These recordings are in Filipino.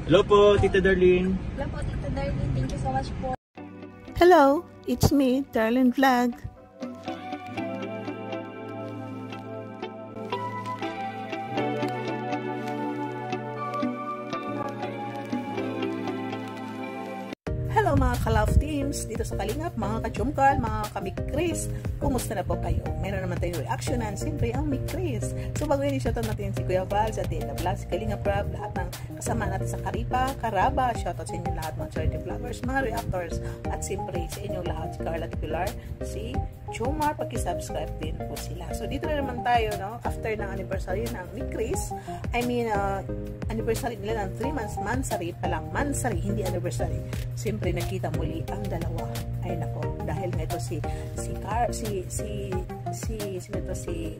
Hello po, Tita Darlene. Hello po, Tita Darlene. Thank you so much po. Hello, it's me, Darlene Vlog. Hello mga ka-love teams dito sa Kalingap, mga ka-Jumkal, mga ka-Mikris. Kumusta na po kayo? Meron naman tayong reactionan, siyempre ang Mikris. So bago yun, shoutout natin si Kuya Val, sa Tina Vlog, si Kalingap Rob, lahat ng kasama natin sa Karipa, Karaba. Shoutout sa inyo lahat, mga charity vloggers, mga reactors, at siyempre sa inyo lahat, si Carla Pilar, si Jomar, paki-subscribe din po sila. So dito na naman tayo, no? After ng anniversary ng Mikris, anniversary nila ng 3 months, mansari pa lang, mansari, hindi anniversary. Siyempre nakita muli ang dalawa. Ay nako, dahil nga ito si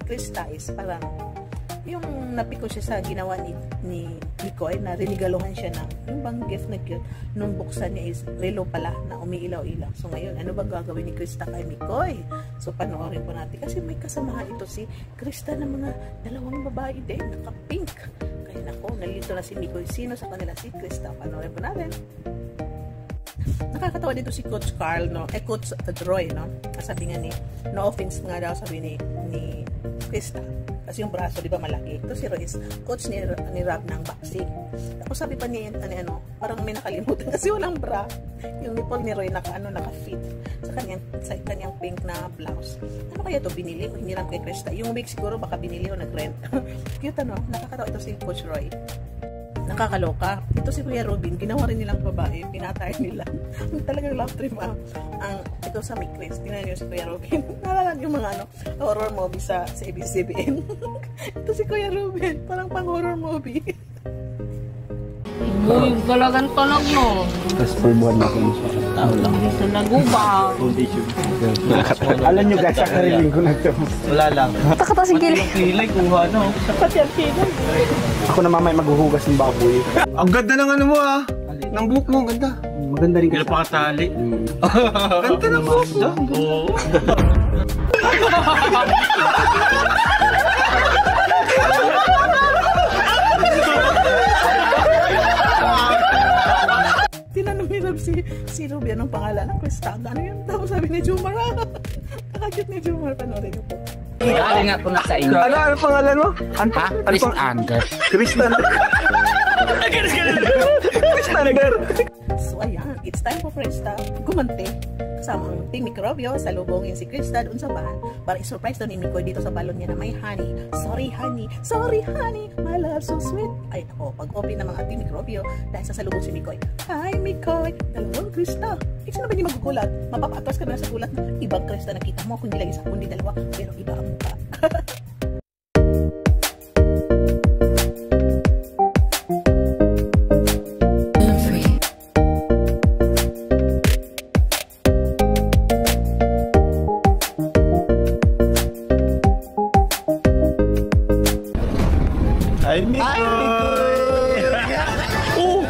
Krista is parang yung napiko siya sa ginawa ni Mikoy, na rinigaluhan siya ng yung bang gift na cute, nung buksan niya is relo pala na umiilaw-ilaw. So ngayon, ano ba gagawin ni Krista kay Mikoy? So panoorin po natin kasi may kasamahan ito si Krista ng mga dalawang babae din, naka-pink. Kaya nako, nalito na si Mikoy. Sino sa kanila si Krista? Panoorin po natin. Nakakatawa dito si Coach Carl, no? Coach Roy, no? Sabi nga no offense nga daw, sabi ni Krista. Kasi yung braso, di ba, malaki. Ito si Roy is coach ni Rob ng boxing. Tapos sabi pa niya, parang may nakalimutan kasi walang bra. Yung nipple ni Roy naka-fit sa kanyang pink na blouse. Ano kaya ito binili o hiniram kay Krista? Yung wig siguro baka binili o nag-rent. Cute, ano? Nakakatawa ito si Coach Roy. Nakakaloka. Ito si Kuya Robin, ginawa rin nilang babae, pinatay nila. Talagang love trip ito sa Mikris. Tingnan niyo si Kuya Robin. Nalalag yung mga horror movie sa ABS-CBN. Ito si Kuya Robin, parang pang horror movie. Uy, galagan talag no. Tapos per buwan na kung sa tao lang. Hindi sa nagubang. Alam nyo guys, sa kariling ko na ito. Wala lang. Takatasing kilay. Kilay, kuha no. Pati ang kilay. Ako na mamay maghuhugas ng baboy. Ang ganda ng ano mo ah. Ng buhok mo, ganda. Maganda rin kasi. Kailan pa katali. Ganda ng buhok mo. Oo. Tinanong ni Rob si Ruby, anong pangalan ng Krista? Ano yun? Tapos sabi ni Jomar, nakakit ni Jomar, panoorin ko po. Aling ako na sa inyo. Ano pangalan mo? Ha? Kristander. Kristander. Kristander. So ayan, it's time for Krista gumante kasama ang Team Microbio. Salubongin si Krista doon sa bahan para i-surprise doon ni Mikoy dito sa balon niya na may honey. Sorry honey, my love so sweet. Ay nako, pag-open ng mga Team Microbio dahil sa salubong si Mikoy. Hi Mikoy, dalawang Krista. Sino ba hindi magugulat? Mapapatos ka na sa gulat na ibang Krista nakita mo, kundi lang isa, kundi dalawa, pero iba ang mukha. Ay, Mikoy! Oh!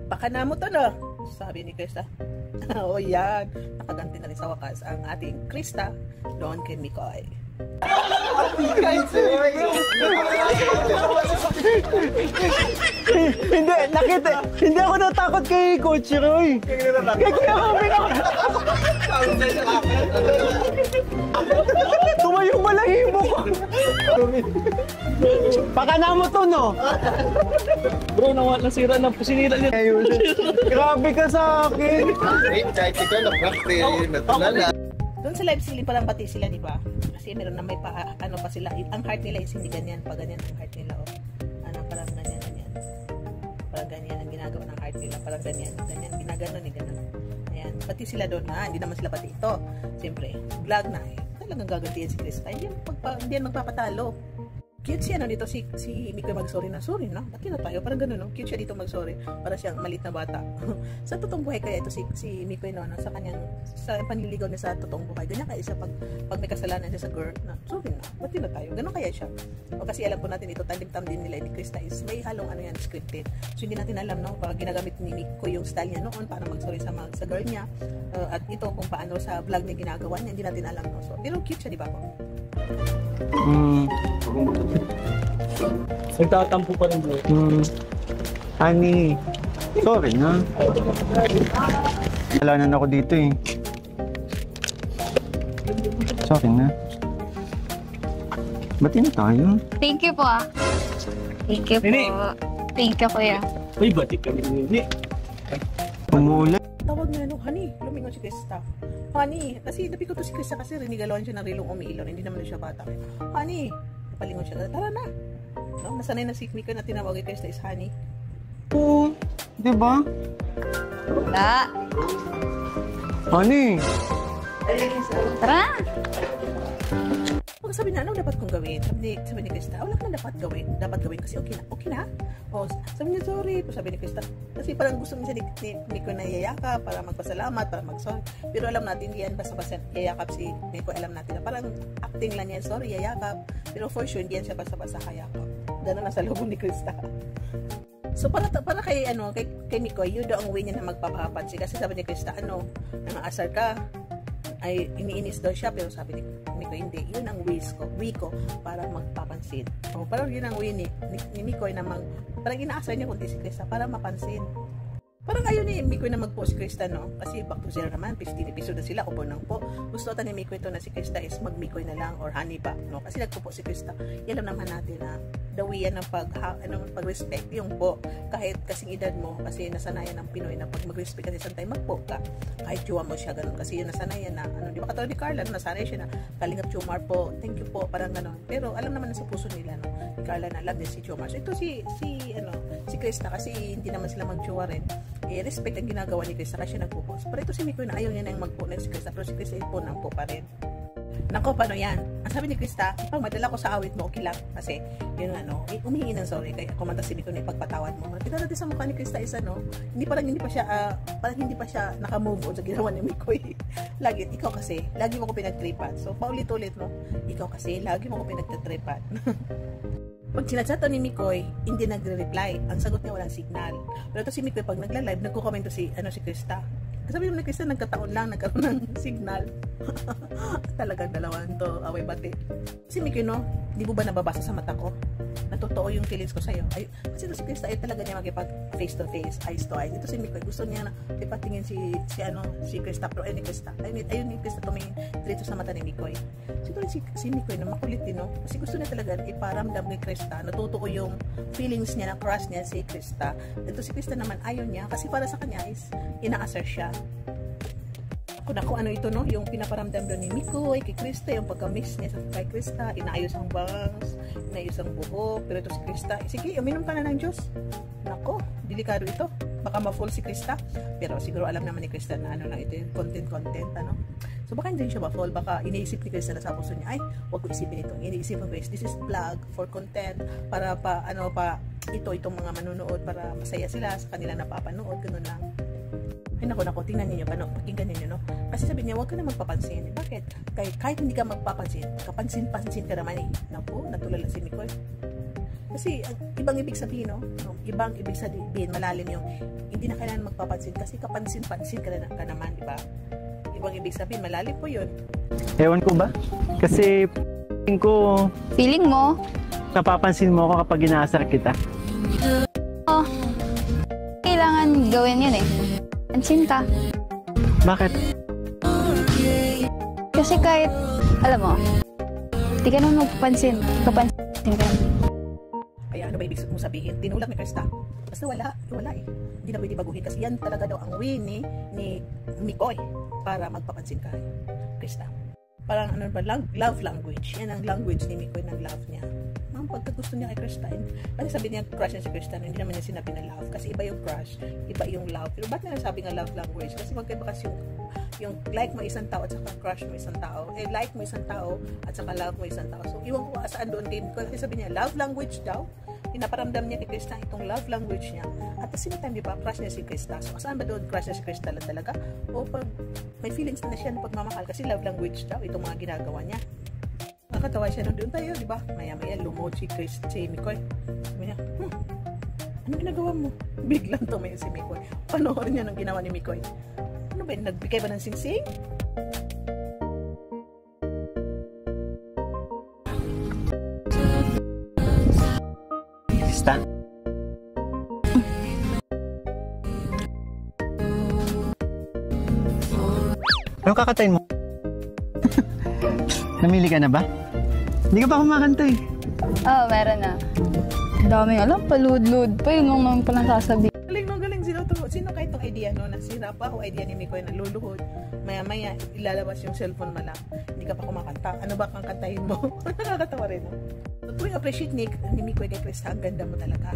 Baka na mo to no? Sabi ni Krista. O yan, nakaganti na rin sa wakas ang ating Krista doon kay Mikoy. Hindi ako natakot kay Coach Roy. Kay Kuya Robin ako natakot. Tumayong malahibo ko. Baka na mo to no? Bro, nasira na. Sinira niya. Grabe ka sa akin. Kahit ikaw na-practice. Doon sa live ceiling parang pati sila, di ba? Kasi meron na may pa sila. Ang heart nila is hindi ganyan. Pag ganyan ang heart nila. Parang ganyan. Parang ganyan ang ginagawa ng heart nila. Parang ganyan. Ginaganon. Ayan. Pati sila doon na. Hindi naman sila pati ito. Siyempre, vlog na. Talagang gagantiyan si Krista. Hindi yan magpapatalo. Cute siya, no? Dito si Mikoy mag-sorry na, sorry na, ba't na tayo? Parang gano'n, no? Cute siya dito mag-sorry. Para siyang maliit na bata. Sa totoong buhay kaya ito si Mikoy, no? Sa kanyang, sa panliligaw niya sa totoong buhay. Ganyan kaya siya pag may kasalanan siya sa girl, na, sorry na, ba't na tayo? Gano'n kaya siya. O kasi alam po natin ito, tandem-tam din nila ni Krista is may halong ano yan, scripted. So hindi natin alam, no? Pag ginagamit ni Mikoy yung style niya noon para mag-sorry sa girl niya. At ito kung paano sa vlog niya ginagawa niya, hindi natin alam, no? So, pero cute siya, di ba po? Nagtatampo pa rin bro. Honey, sorry na. Kalanan ako dito eh. Sorry na. Ba't na tayo? Thank you po ah. Thank you po. Thank you kuya. Uy, batik kami nini. Umuulan. Tawag nga, no, honey, lumingon si Krista. Honey, kasi nabi ko to si Krista kasi rinigaloan siya ng rilong umiilaw, hindi naman na siya bata. Honey, napalingon siya, tara na. No, nasanay na si Mikoy na tinawag kay Krista is honey. Oo, di ba? Wala. Honey. Tara. Pag sabi na, ano dapat kong gawin? Sabi ni Krista, wala ka na dapat gawin kasi okay na. O, sabi niya, sorry. Sabi ni Krista, kasi parang gusto niya ni Mikoy na yayakap para magpasalamat, para mag-sorry. Pero alam natin yan, basta-basta yayakap si Mikoy, alam natin na parang acting lang yan, sorry, yayakap. Pero for sure, hindi yan siya basta-basta hayakap. Gano'n na sa loob ni Krista. So para kay Mikoy, yun daw ang way niya na magpapapansin. Kasi sabi ni Krista, nangaasar ka, ay iniinis daw siya, pero sabi ni Mikoy, hindi, yun ang way ko para magpapansin. O, parang yun ang way ni Mikoy na parang inaasar niya kundi si Krista para mapansin. Parang ayaw ni Mikoy na mag-post si Krista, no? Kasi back to zero naman, 15 episode na sila, upo nang po. Gusto ni Mikoy ito na si Krista is mag-Mikoy na lang or honey ba, no? Kasi nagpo si Krista. Alam naman natin na the way yan ng pag-respect yung po. Kahit kasing edad mo, kasi nasanayan ng Pinoy na pag mag-respect kasi santay magpo ka. Kahit juwa mo siya, ganun. Kasi yun nasanayan na, di ba katulad ni Carla, nasanay siya na Kalingap Jomar po, thank you po, parang ganun. Pero alam naman na sa puso nila, no? Ni Carla na love din si Jomar. So ito si Krista, kasi hindi naman sila mag-juwa rin. Respect ang ginagawa ni Krista kasi nagpo-post. Pero ito si Mikoy na ayaw niya nang mag-post na si Krista, pero si Krista po nang po pa rin. Nako, paano yan? Ang sabi ni Krista, pag madala ko sa awit mo, okay lang. Kasi, yun umihingi ng sorry. Kaya kumanta si Mikoy na ipagpatawad mo. Kita natin sa mukha ni Krista is hindi pa siya nakamove on sa ginawa ni Mikoy. Lagi, ikaw kasi, lagi mo ko pinagtripan. So, paulit-ulit mo, ikaw kasi, lagi mo ko pinagtripan. Pag sinachat ni Mikoy, hindi nagre-reply. Ang sagot niya walang signal. Pero ito si Mikoy, pag nagla-live, nagko-comment si Krista. Sabi naman ni Krista, nagkataon lang, nagkaroon ng signal. Talagang dalawan to, away bati. Si Mikoy, no, di mo ba nababasa sa mata ko? Natotoo yung feelings ko sa'yo. Ay, kasi ito si Krista, ay talaga niya magipag face to face, eyes to eyes. Ito si Mikoy, gusto niya na ipatingin si Krista, pero ayun ni Krista tumingin dito sa mata ni Mikoy. Siguro si Mikoy na makulit din, no? Kasi gusto niya talaga iparamdam ni Krista, natutuo yung feelings niya, na crush niya si Krista. Ito si Krista naman, ayaw niya, kasi para sa kanya is inaasar siya. Kung ano ito, no? Yung pinaparamdam doon ni Mikoy kay Krista, yung pagka-miss niya kay Krista, inaayos ang bangs, inaayos ang buhok, pero ito si Krista, sige, uminom ka na ng Diyos. Nako, delikado ito. Baka ma-fall si Krista. Pero siguro alam naman ni Krista na ito yung content, So baka hindi siya ma-fall, baka iniisip ni Krista na sa puso niya, ay, wag ko isipin ito. Iniisip mo, this is vlog for content, para itong mga manunood, para masaya sila sa kanila napapanood, ganun lang. Ay nako, tingnan niyo, pakinggan niyo, no? Kasi sabi niya, huwag ka na magpapansin. Bakit? Kahit hindi ka magpapansin, kapansin ka naman eh. Naku, natulala si Mikoy. Kasi ibang ibig sabihin, no? Ibang ibig sabihin, malalim yung hindi na kailangan magpapansin kasi kapansin-pansin ka naman, di ba? Ibang ibig sabihin, malalim po yun. Ewan ko ba? Kasi Feeling mo? napapansin mo ako kapag inaasar kita. Oh, kailangan gawin yun eh. Pansin ka. Bakit? Kasi kahit, alam mo, di ka naman magpapansin. Kapansin ka naman. Kaya ano ba ibig mong sabihin? Tinulak ni Krista. Basta wala eh. Hindi na pwede baguhin kasi yan talaga daw ang way ni Mikoy para magpapansin ka, Krista. parang ano ba, love language. Yan ang language ni Mikoy ng love niya. Ang pagkagusto niya kay Christine. Kasi sabi niya crush niya si Christine, hindi naman niya sinabi na love. Kasi iba yung crush, iba yung love. Pero ba't niya nasabi nga love language? Kasi magkaiba kasi yung like mo isang tao at saka crush mo isang tao. Like mo isang tao at saka love mo isang tao. So, iwan ko saan doon kay Mikoy. Kasi sabi niya, love language daw. Pinaparamdam niya kay Krista itong love language niya. At the same time, di ba, crush niya si Krista. So, saan ba doon crush niya si Krista lang talaga? O pag may feelings na siya ng pagmamahal kasi love language daw itong mga ginagawa niya. Nakatawa siya doon tayo, di ba? Maya-maya, lumochi si Mikoy. Sabi niya, ano ginagawa mo? Biglang tumayo si Mikoy. Panoorin niya ng ginawa ni Mikoy. Ano ba, nagbigay ba ng singsing? Krista? Ano kakatayin mo? Namili ka na ba? Hindi ka pa kumakanta eh. Oo, meron na. Daming alam, palud-lud pa yun nung naman palang sasabihin. Galing no, galing. Sino kahit itong idea no? Nasira pa ako idea ni Mikoy na luluhod. Maya-maya, ilalabas yung cellphone mo lang. Hindi ka pa kumakanta. Ano ba kang kantahin mo? Nakakatawa rin no? So, tuwing appreciate ni Mikoy kay Krista, ang ganda mo talaga.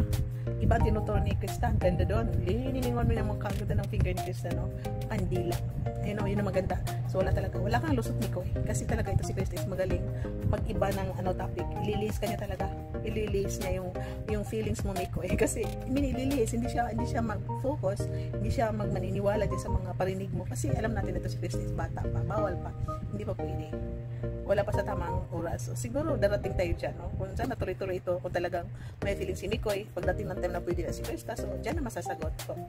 Iba tinuturo ni Krista, ang ganda doon. Lininingon mo yung mga kaganda ng finger ni Krista, no? Andila. Yun ang maganda. So, wala kang lusot Mikoy. Kasi talaga ito si Krista is magaling mag-iba ng topic. Ililis ka niya talaga. Ililis niya yung feelings mo Mikoy. Kasi, ililis, hindi siya mag-focus, hindi siya magmaniniwala din sa mga parinig mo. Kasi alam natin ito si Krista is bata pa, bawal pa. Hindi pa pwede. Wala pa sa tamang oras. So, siguro darating tayo dyan, no? Kung saan natuloy-tuloy ito, kung talagang may feeling si Mikoy, pagdating ng time na pwede na si Krista, so dyan na masasagot ko.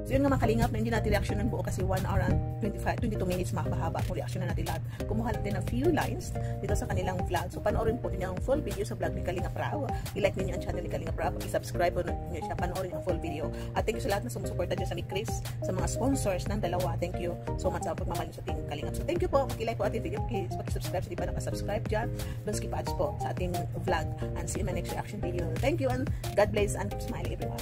So yun nga mga kalingap na hindi natin reaction ng buo kasi 1 hour and 22 minutes mahaba kung reaction na natin lahat. Kumuha natin ng few lines dito sa kanilang vlog. So panoorin po ninyo ang full video sa vlog ni Kalingap Rao. I-like ninyo ang channel ni Kalingap Rao. I-subscribe po ninyo siya. Panoorin ang full video. At thank you sa lahat na sumusuporta dyan sa ni Chris, sa mga sponsors ng dalawa. Thank you so much sa pagmamahal sa Team Kalingap. So thank you po. Pag-like po ating video. Pag-subscribe sa di pa nakasubscribe dyan. Don't skip ads po sa ating vlog. And see you in my next reaction video. Thank you and God bless and keep smiling everyone.